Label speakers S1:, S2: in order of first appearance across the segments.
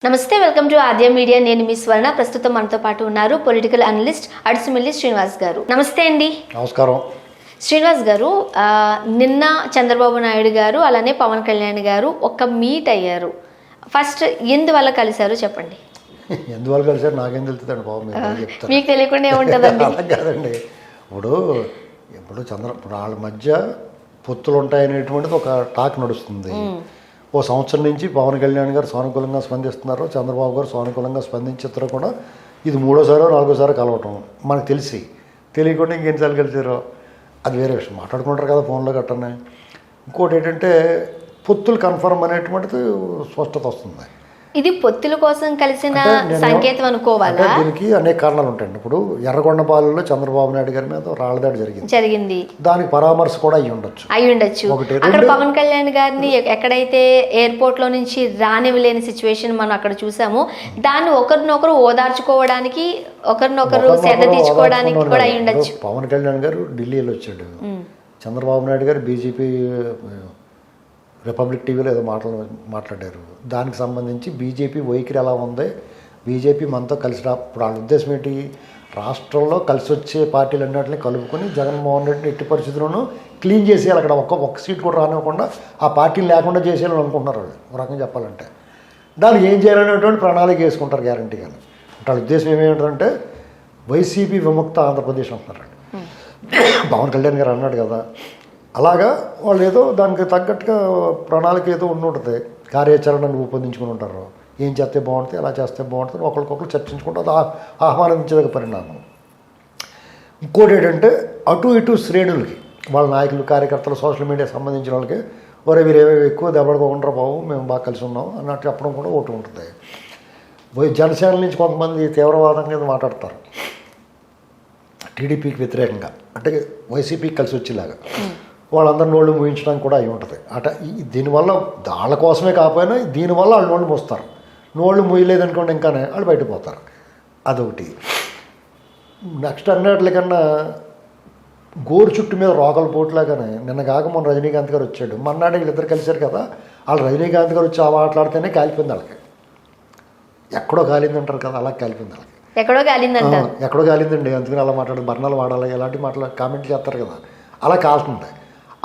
S1: నమస్తే, welcome to Aadya media. నేను మీ స్వర్ణ. ప్రస్తుతం మనతో పాటు ఉన్నారు పొలిటికల్ అనలిస్ట్ అడిసిమిల్లి శ్రీనివాస్ గారు. నమస్తే అండి.
S2: నమస్కారం.
S1: శ్రీనివాస్ గారు, నిన్న చంద్రబాబు నాయుడు గారు అలానే పవన్ కళ్యాణ్ గారు ఒక మీట్ అయ్యారు. ఫస్ట్ ఎందువల్ల కలిశారు చెప్పండి.
S2: ఎందువల్ల కలిసారు నాకేం తెలుస్తుందండి బాబు,
S1: మీకు తెలియకుండా ఏముంటుందండి.
S2: అలా కాదండి. ఇప్పుడు వాళ్ళ మధ్య పొత్తులు ఉంటాయనేటువంటిది ఒక టాక్ నడుస్తుంది. ఓ సంవత్సరం నుంచి పవన్ కళ్యాణ్ గారు సానుకూలంగా స్పందిస్తున్నారు, చంద్రబాబు గారు సానుకూలంగా స్పందించారు కూడా. ఇది మూడోసారో నాలుగోసారో కలవటం మనకు తెలియకుండా ఇంకెన్నిసార్లు కలిసారో అది వేరే విషయం, మాట్లాడుకుంటారు కదా ఫోన్లో గట్టనే. ఇంకోటి ఏంటంటే పొత్తులు కన్ఫర్మ్ అనేటువంటిది స్పష్టత వస్తుంది.
S1: ఇది పొత్తుల కోసం కలిసిన సంకేతం అనుకోవాలా?
S2: దీనికి అనేక కారణాలు ఉంటాయండి. ఇప్పుడు ఎర్రగొండపాలెంలో చంద్రబాబు నాయుడు గారి మీద రాళ్ళదాడి జరిగింది. దానికి పరామర్శ కూడా అయ్యి ఉండొచ్చు.
S1: అక్కడ పవన్ కళ్యాణ్ గారిని ఎక్కడైతే ఎయిర్పోర్ట్ లో నుంచి రానివ్వలేని సిచ్యువేషన్ మనం అక్కడ చూసాము. దాన్ని ఒకరినొకరు ఓదార్చుకోవడానికి, ఒకరినొకరు శ్రద్ధ తీసుకోవడానికి కూడా అయ్యి ఉండొచ్చు.
S2: పవన్ కళ్యాణ్ గారు ఢిల్లీలో వచ్చాడు, చంద్రబాబు నాయుడు గారు బీజేపీ రిపబ్లిక్ టీవీలో ఏదో మాట్లాడారు. దానికి సంబంధించి బీజేపీ వైఖరి ఎలా ఉంది, బీజేపీ మనతో కలిసి ఇప్పుడు వాళ్ళ ఉద్దేశం ఏంటి, రాష్ట్రంలో కలిసి వచ్చే పార్టీలు అన్నింటినీ కలుపుకొని జగన్మోహన్ రెడ్డిని ఎట్టి పరిస్థితుల్లోనూ క్లీన్ చేసేయాలి, అక్కడ ఒక్క సీట్ కూడా రానివ్వకుండా ఆ పార్టీని లేకుండా చేసేయాలని అనుకుంటున్నారు వాళ్ళు. ఒక రకంగా చెప్పాలంటే దానికి ఏం చేయాలనేటువంటి ప్రణాళిక వేసుకుంటారు గ్యారంటీగా. వాళ్ళ ఉద్దేశం ఏమేంటంటే వైసీపీ విముక్త ఆంధ్రప్రదేశ్ అంటున్నారండి. పవన్ కళ్యాణ్ గారు అన్నాడు కదా, అలాగా వాళ్ళు ఏదో దానికి తగ్గట్టుగా ప్రణాళిక ఏదో ఉంటుంది, కార్యాచరణను రూపొందించుకుని ఉంటారు. ఏం చేస్తే బాగుంటుంది, ఎలా చేస్తే బాగుంటుంది, ఒకరికొకరు చర్చించుకుంటే అది ఆహ్వానించదగ్గ పరిణామం. ఇంకోటి ఏంటంటే అటు ఇటు శ్రేణులకి, వాళ్ళ నాయకులు, కార్యకర్తలు, సోషల్ మీడియా సంబంధించిన వాళ్ళకి ఒరే వీరు ఎక్కువ దెబ్బడుకోకుండా బాబు మేము బాగా కలిసి ఉన్నాం అన్నట్టు చెప్పడం కూడా ఒకటి ఉంటుంది. జనసేన నుంచి కొంతమంది తీవ్రవాదం మీద మాట్లాడతారు, టీడీపీకి వ్యతిరేకంగా, అంటే వైసీపీకి కలిసి వచ్చేలాగా వాళ్ళందరి నోళ్ళు మూయించడానికి కూడా అయి ఉంటుంది. దీనివల్ల వాళ్ళ కోసమే కాకపోయినా దీనివల్ల వాళ్ళు నోళ్ళు మోస్తారు. నోళ్ళు మూయలేదనుకోండి ఇంకానే వాళ్ళు బయటకు పోతారు. అదొకటి. నెక్స్ట్ అన్నట్లకన్నా గోరు చుట్టు మీద రోకల పోట్లాగానే నిన్న కాక మొన్న రజనీకాంత్ గారు వచ్చాడు, మన్నాడు వీళ్ళిద్దరు కలిశారు కదా, వాళ్ళు రజనీకాంత్ గారు వచ్చి మాట్లాడితేనే కాలిపోయింది వాళ్ళకి. ఎక్కడో కాలింది అంటారు కదా, అలా కాలిపోయింది వాళ్ళకి. ఎక్కడో కాలిందండి, అందుకని అలా మాట్లాడు, బర్ణాలు వాడాలి ఇలాంటి కామెంట్లు చేస్తారు కదా, అలా కాలుతుంది.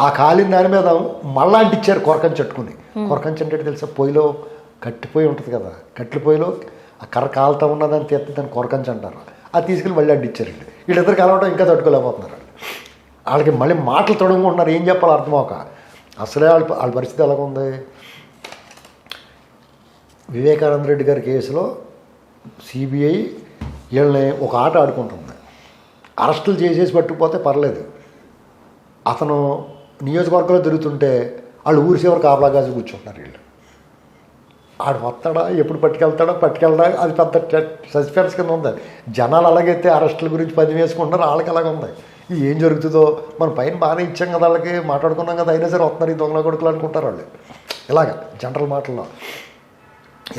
S2: ఆ కాలిన దాని మీద మళ్ళా అంటించారు కొరకంచి చెట్టుకుని. కొరకంచి అంటే తెలుసా, పొయ్యిలో కట్టిపోయి ఉంటుంది కదా, కట్టెల పొయ్యిలో ఆ కర్ర కాలుతా ఉన్నదాన్ని తీస్తే దాన్ని కొరకంచి అంటారు. అది తీసుకెళ్ళి మళ్ళీ అంటించారండి. వీళ్ళిద్దరు కలవడం ఇంకా తట్టుకోలేకపోతున్నారు. వాళ్ళకి మళ్ళీ మాటలు తొడుగుకుంటున్నారు, ఏం చెప్పాలి అర్థమవుక. అసలే వాళ్ళ పరిస్థితి ఎలాగుంది. వివేకానంద రెడ్డి గారి కేసులో సిబిఐ వీళ్ళని ఒక ఆట ఆడుకుంటుంది. అరెస్టులు చేసేసి పట్టుకుపోతే పర్లేదు, అతను నియోజకవర్గంలో తిరుగుతుంటే వాళ్ళు ఊరి చివరి కాపలా కాసి కూర్చుంటున్నారు. వీళ్ళు ఆడు వస్తాడా, ఎప్పుడు పట్టుకెళ్తాడా అది పెద్ద సస్పెన్స్ కింద ఉంది. జనాలు అలాగైతే అరెస్టుల గురించి పని వేసుకుంటున్నారు, వాళ్ళకి అలాగే ఉంది. ఇది ఏం జరుగుతుందో, మన పైన బాగానే ఇచ్చాం కదా, వాళ్ళకి మాట్లాడుకున్నాం కదా, అయినా సరే వస్తున్నారు ఈ దొంగల కొడుకులు అనుకుంటారు వాళ్ళు. ఇలాగ జనరల్ మాటల్లో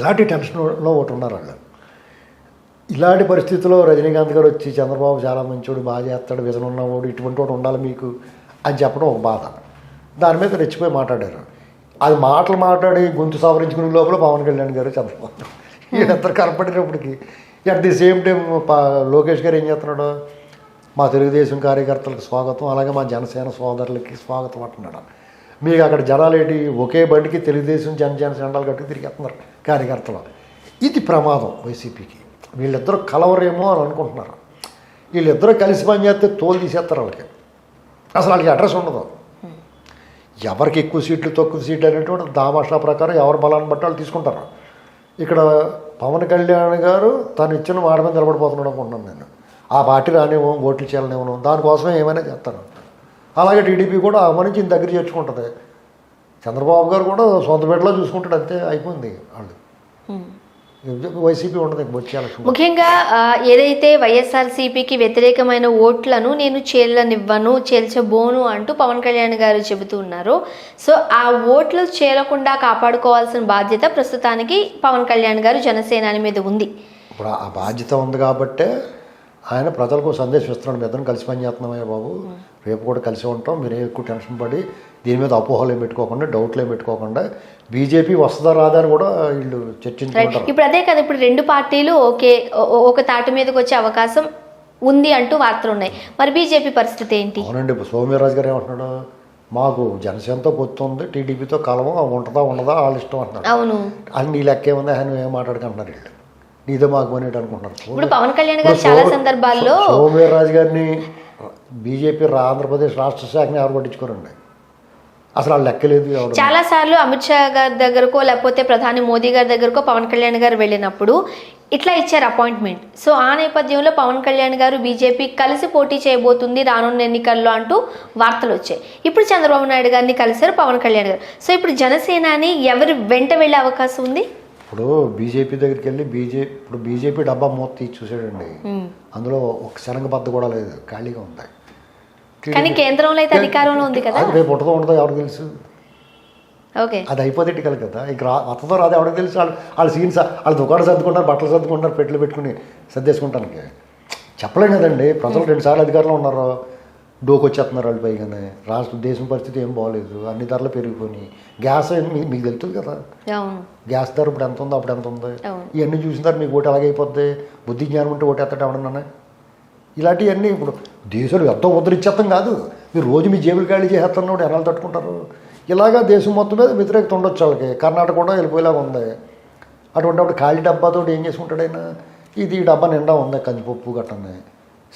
S2: ఇలాంటి టెన్షన్లో ఒకటి ఉన్నారు వాళ్ళు. ఇలాంటి పరిస్థితుల్లో రజనీకాంత్ గారు వచ్చి చంద్రబాబు చాలా మంచోడు, బాగా చేస్తాడు, విజన్ ఉన్నవాడు, ఇటువంటి వాడు ఉండాలి మీకు అని చెప్పడం ఒక బాధ. దాని మీద రెచ్చిపోయి మాట్లాడారు. అది మాట్లాడి గొంతు సవరించుకునే లోపల పవన్ కళ్యాణ్ గారు, చంద్రబాబు వీళ్ళందరూ కనపడినప్పటికీ at the same time Lokesh garu ఏం చేస్తున్నాడు, మా తెలుగుదేశం కార్యకర్తలకు స్వాగతం, అలాగే మా జనసేన సోదరులకి స్వాగతం అంటున్నాడు. మీకు అక్కడ జనాలు ఏంటి, ఒకే బండికి తెలుగుదేశం జనసేన జెండాలు కట్టుకు తిరిగేస్తున్నారు కార్యకర్తలు. ఇది ప్రమాదం వైసీపీకి. వీళ్ళిద్దరూ కలవరేమో అని అనుకుంటున్నారు. వీళ్ళిద్దరూ కలిసి పనిచేస్తే తోలు తీసేస్తారు వాళ్ళకి. అసలు వాళ్ళకి అడ్రస్ ఉండదు. ఎవరికి ఎక్కువ సీట్లు తక్కువ సీట్లు అనేటువంటి దామాషా ప్రకారం ఎవరి బలాన్ని బట్టి వాళ్ళు తీసుకుంటారు. ఇక్కడ పవన్ కళ్యాణ్ గారు తను ఇచ్చిన మాట మీద నిలబడిపోతున్నాడు అనుకుంటున్నాను నేను. ఆ పార్టీ రానివ్వం, ఓట్లు చేయాలనివ్వను, దానికోసమే ఏమైనా చేస్తారు. అలాగే టీడీపీ కూడా ఆహ్వానించి దగ్గర చేర్చుకుంటుంది. చంద్రబాబు గారు కూడా సొంత బిడ్డలో చూసుకుంటాడు, అంతే అయిపోయింది. వాళ్ళు వైసీపీ ఉండదు వచ్చే.
S1: ముఖ్యంగా ఏదైతే వైఎస్ఆర్సీపీకి వ్యతిరేకమైన ఓట్లను నేను చేల్చబోను అంటూ పవన్ కళ్యాణ్ గారు చెబుతూ ఉన్నారు. సో ఆ ఓట్లు చేరకుండా కాపాడుకోవాల్సిన బాధ్యత ప్రస్తుతానికి పవన్ కళ్యాణ్ గారు జనసేనాని మీద ఉంది.
S2: ఇప్పుడు ఆ బాధ్యత ఉంది కాబట్టే ఆయన ప్రజలకు సందేశం ఇస్తున్నాడు, మీ ఇద్దరం కలిసి పనిచేస్తున్నామయ్యా బాబు, రేపు కూడా కలిసి ఉంటాం, మీరే ఎక్కువ టెన్షన్ పడి దీని మీద అపోహలు ఏం పెట్టుకోకుండా డౌట్లు ఏం పెట్టుకోకుండా బీజేపీ వస్తుందా రాదా అని కూడా వీళ్ళు చర్చించుకుంటారు.
S1: ఇప్పుడు అదే కదా, ఇప్పుడు రెండు పార్టీలు ఒక తాటి మీదకి వచ్చే అవకాశం ఉంది అంటూ వార్తలు ఉన్నాయి. మరి బీజేపీ పరిస్థితి ఏంటి?
S2: అవునండి, ఇప్పుడు సోమవీర్రాజు గారు ఏమంటున్నాడు, మాకు జనసేనతో పొత్తు ఉంది, టీడీపీతో కలవం, ఉంటుందా ఉండదా వాళ్ళ ఇష్టం అంటున్నాడు.
S1: అవును,
S2: అది నీ లెక్కే ఉంది, ఆయన ఏం మాట్లాడుకుంటున్నారు వీళ్ళు, నీతో మాకు అనేటి అనుకుంటున్నారు.
S1: ఇప్పుడు పవన్ కళ్యాణ్ గారు చాలా సందర్భాల్లో
S2: సోమవీర్రాజు గారిని బీజేపీ ఆంధ్రప్రదేశ్ రాష్ట్ర శాఖని ఎవరు పట్టించుకోరండి, అసలు వాళ్ళు లెక్కలేదు.
S1: చాలా సార్లు అమిత్ షా గారి దగ్గరకో లేకపోతే ప్రధాని మోదీ గారి దగ్గరకో పవన్ కళ్యాణ్ గారు వెళ్ళినప్పుడు ఇట్లా ఇచ్చారు అపాయింట్మెంట్. సో ఆ నేపథ్యంలో పవన్ కళ్యాణ్ గారు బీజేపీ కలిసి పోటీ చేయబోతుంది రానున్న ఎన్నికల్లో అంటూ వార్తలు వచ్చాయి. ఇప్పుడు చంద్రబాబు నాయుడు గారిని కలిశారు పవన్ కళ్యాణ్ గారు. సో ఇప్పుడు జనసేనాని ఎవరు వెంట వెళ్ళే అవకాశం ఉంది?
S2: ఇప్పుడు బీజేపీ దగ్గరికి వెళ్ళి ఇప్పుడు బీజేపీ డబ్బా మూత తీసి చూసాడండి, అందులో ఒక శనగ బద్ద కూడా లేదు, ఖాళీగా ఉంది.
S1: కానీ కేంద్రంలో అయితే అధికారంలో ఉంది కదా,
S2: అది రేపు ఉంటుందో ఉండదో ఎవరికి తెలుసు.
S1: ఓకే,
S2: అది అయిపోతే ఇటుకలు కదా, ఇక అత్తతో రాదు ఎవరికి తెలుసు. వాళ్ళ సీన్స్ వాళ్ళ దుకాణం సర్దుకుంటారు, బట్టలు సర్దుకుంటారు, పెట్టెలు పెట్టుకుని సర్దేసుకుంటానికి చెప్పలేం కదండి. ప్రజలు 2 సార్లు అధికారంలో ఉన్నారు, డోకు వచ్చేస్తున్నారు వాళ్ళు పైగానే. దేశం పరిస్థితి ఏం బాగోలేదు, అన్ని ధరలు పెరిగిపోయి, గ్యాస్ మీకు తెలుస్తుంది కదా, గ్యాస్ ధర ఇప్పుడు ఎంత ఉందో అప్పుడు ఎంత ఉంది, ఇవన్నీ చూసిన తర్వాత మీకు ఓటు ఎలాగైపోద్ది, బుద్ధి జ్ఞానం ఉంటే ఓటు ఎత్తట ఎవడన్నా. ఇలాంటివన్నీ ఇప్పుడు దేశాలు ఎంతో ఉద్ధరించేస్తాం కాదు, మీరు రోజు మీ జేబులు ఖాళీ చేసేస్తున్నప్పుడు ఎనాలు తట్టుకుంటారు. ఇలాగా దేశం మొత్తం మీద వ్యతిరేకత ఉండొచ్చు వాళ్ళకి. కర్ణాటక కూడా వెళ్ళిపోయేలాగా ఉంది. అటువంటిప్పుడు ఖాళీ డబ్బాతో ఏం చేసుకుంటాడు ఆయన, ఈ డబ్బా నిండా ఉంది, కందిపప్పు గట్టనే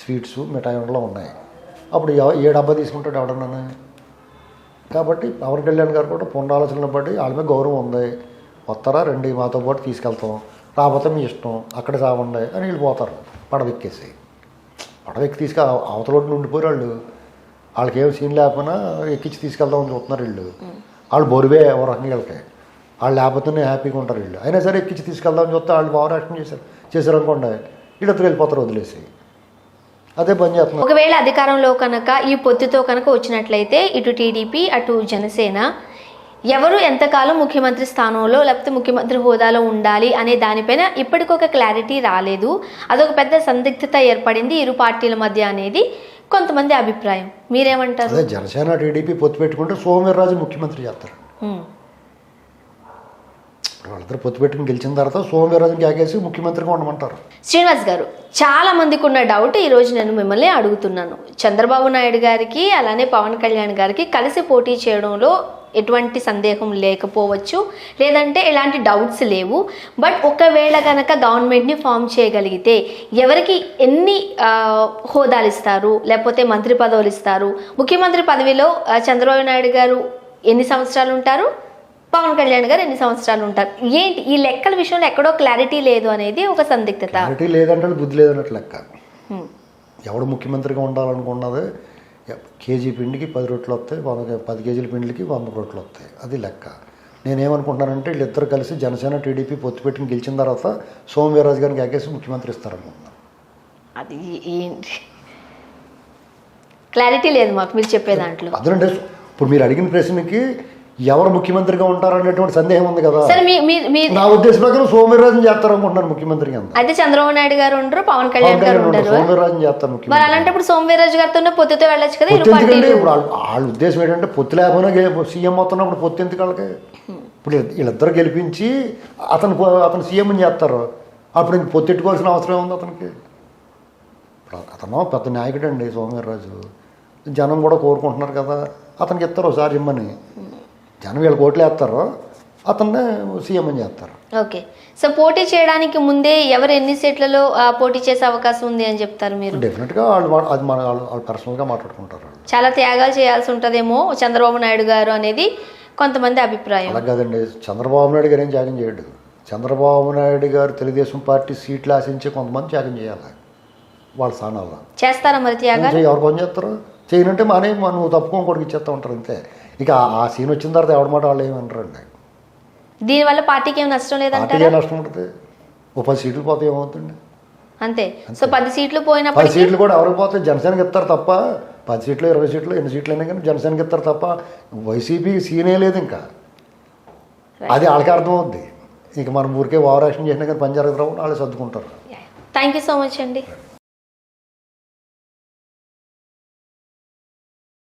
S2: స్వీట్స్ మిఠాయి ఉండలో ఉన్నాయి, అప్పుడు ఏ డబ్బా తీసుకుంటాడు ఎవడన్నా. కాబట్టి పవన్ కళ్యాణ్ గారు కూడా పునరాలోచనలు బట్టి వాళ్ళ మీద గౌరవం ఉంది, వస్తారా రండి మాతో పాటు తీసుకెళ్తాం, రాకపోతే మీ ఇష్టం అక్కడే సాగుండే అని వెళ్ళిపోతారు. పడవెక్కేసి తీసుకు అవతల రోడ్డు ఉండిపోయి వాళ్ళకి ఏం సీన్ లేకపోయినా ఎక్కించి తీసుకెళ్దామని చూస్తున్నారు వీళ్ళు. వాళ్ళు బొరువే ఓ రకంగా వీళ్ళకి, వాళ్ళు లేకపోతేనే హ్యాపీగా ఉంటారు వీళ్ళు. అయినా సరే ఎక్కించి తీసుకెళ్దామని చూస్తే వాళ్ళు బాగా యాక్షన్ చేశారు అనుకోండి, వీళ్ళతో వెళ్ళిపోతారు వదిలేసి. అదే పని చేస్తున్నారు.
S1: ఒకవేళ అధికారంలో కనుక ఈ పొత్తుతో కనుక వచ్చినట్లయితే ఇటు టీడీపీ అటు జనసేన ఎవరు ఎంతకాలం ముఖ్యమంత్రి స్థానంలో లేకపోతే ముఖ్యమంత్రి హోదాలో ఉండాలి అనే దానిపైన ఇప్పటికొక క్లారిటీ రాలేదు. అదొక పెద్ద సందిగ్ధత ఏర్పడింది ఇరు పార్టీల మధ్య అనేది కొంతమంది అభిప్రాయం. మీరేమంటారు?
S2: అదే జనసేన టీడీపీ పొత్తు పెట్టుకుంటే సోమవీర్రాజు ముఖ్యమంత్రి చేస్తారు. వాళ్ళిద్దరు పొత్తు పెట్టుకుని గెలిచిన తర్వాత సోమవీర్రాజుని కేకేసి ముఖ్యమంత్రిగా ఉండమంటారు.
S1: శ్రీనివాస్ గారు, చాలా మందికి ఉన్న డౌట్ ఈరోజు నేను మిమ్మల్ని అడుగుతున్నాను. చంద్రబాబు నాయుడు గారికి అలానే పవన్ కళ్యాణ్ గారికి కలిసి పోటీ చేయడంలో ఎటువంటి సందేహం లేకపోవచ్చు, లేదంటే ఎలాంటి డౌట్స్ లేవు. బట్ ఒకవేళ కనుక గవర్నమెంట్ని ఫామ్ చేయగలిగితే ఎవరికి ఎన్ని హోదాలు ఇస్తారు, లేకపోతే మంత్రి పదవులు ఇస్తారు, ముఖ్యమంత్రి పదవిలో చంద్రబాబు నాయుడు గారు ఎన్ని సంవత్సరాలు ఉంటారు, పవన్ కళ్యాణ్ గారు ఎన్ని సంవత్సరాలు ఉంటారు, ఏంటి ఈ లెక్కల విషయంలో ఎక్కడో క్లారిటీ లేదు అనేది ఒక సందిగ్ధత.
S2: క్లారిటీ లేదంటే బుద్ధి లేదన్నట్టు లెక్క. ఎవడు ముఖ్యమంత్రిగా ఉండాలనుకున్నది కేజీ పిండికి 10 రొట్టెలు వస్తాయి, 10 కేజీల పిండికి 100 రొట్టెలు వస్తాయి, అది లెక్క. నేనేమనుకుంటున్నానంటే వీళ్ళిద్దరు కలిసి జనసేన టీడీపీ పొత్తు పెట్టుకుని గెలిచిన తర్వాత సోమవీర్రాజు గారిని కేకేసి ముఖ్యమంత్రి ఇస్తారనుకుంటున్నాను.
S1: అది ఏంటి క్లారిటీ లేదు మాకు మీరు చెప్పే దాంట్లో.
S2: అదేంటే ఇప్పుడు మీరు అడిగిన ప్రశ్నకి ఎవరు ముఖ్యమంత్రిగా ఉంటారనేటువంటి సందేహం ఉంది కదా. నా ఉద్దేశం ప్రకారం సోమవీర్రాజుని చేస్తారు అనుకుంటున్నారు ముఖ్యమంత్రిగా.
S1: అయితే చంద్రబాబు నాయుడు గారు ఉండరు, పవన్ కళ్యాణ్ గారు ఉండరు,
S2: సోమవీర్రాజుని చేస్తారు ముఖ్యమంత్రి.
S1: మరి అలాంటి ఇప్పుడు సోమవీర్రాజు గారితో పొత్తుతో వెళ్ళొచ్చు కదా.
S2: ఇప్పుడు వాళ్ళ ఉద్దేశం ఏంటంటే పొత్తు లేకపోయినా సీఎం అవుతున్నప్పుడు పొత్తు ఎందుకు వాళ్ళకి. ఇప్పుడు వీళ్ళిద్దరు గెలిపించి అతను సీఎం చేస్తారు, అప్పుడు ఇంక పొత్తెట్టుకోవాల్సిన అవసరం ఉంది అతనికి. అతను పెద్ద నాయకుడు అండి సోమవీర్రాజు, జనం కూడా కోరుకుంటున్నారు కదా, అతనికి ఇస్తారు ఒకసారి ఇమ్మని. జనం వీళ్ళకి ఓట్లు వేస్తారు, అతన్నే సీఎం అని చేస్తారు.
S1: ఓకే, సో పోటీ చేయడానికి ముందే ఎవరు ఎన్ని సీట్లలో పోటీ చేసే అవకాశం ఉంది అని చెప్తారు మీరు?
S2: డెఫినెట్గా వాళ్ళు పర్సనల్గా మాట్లాడుకుంటారు.
S1: చాలా త్యాగాలు చేయాల్సి ఉంటుందేమో చంద్రబాబు నాయుడు గారు అనేది కొంతమంది అభిప్రాయం.
S2: అలా కాదండి, చంద్రబాబు నాయుడు గారు ఏం త్యాగం చేయడు. చంద్రబాబు నాయుడు గారు తెలుగుదేశం పార్టీ సీట్లు ఆశించి కొంతమంది త్యాగం చేయాలి వాళ్ళ స్థానాల్లో.
S1: చేస్తారా మరి త్యాగాలు?
S2: ఎవరు పని చేస్తారు, చేయనంటే నువ్వు తప్పుకొని కొడుకు ఇచ్చేస్తూ ఉంటారు అంతే. ఇక ఆ సీన్ వచ్చిన తర్వాత ఎవరి మాట వాళ్ళు ఏమంటారండి.
S1: దీనివల్ల పార్టీకి ఏమి నష్టం లేదంటే?
S2: పార్టీకి ఏం నష్టం ఉంటుంది, 10 సీట్లు పోతే ఏమవుతుంది
S1: అంతే. సో 10 సీట్లు పోయినా
S2: 10 సీట్లు కూడా ఎవరికి పోతే జనసేనకి ఇస్తారు తప్ప, 10 సీట్లు 20 సీట్లు ఎన్ని సీట్లు అయినా కానీ జనసేనకి ఇస్తారు తప్ప వైసీపీకి సీనే లేదు. ఇంకా అది వాళ్ళకి అర్థం అవుద్ది. ఇక మనం ఊరికే ఓవర్ యాక్షన్ చేసినా కానీ పని జరగదు, వాళ్ళు సర్దుకుంటారు.
S1: థ్యాంక్ యూ సో మచ్ అండి.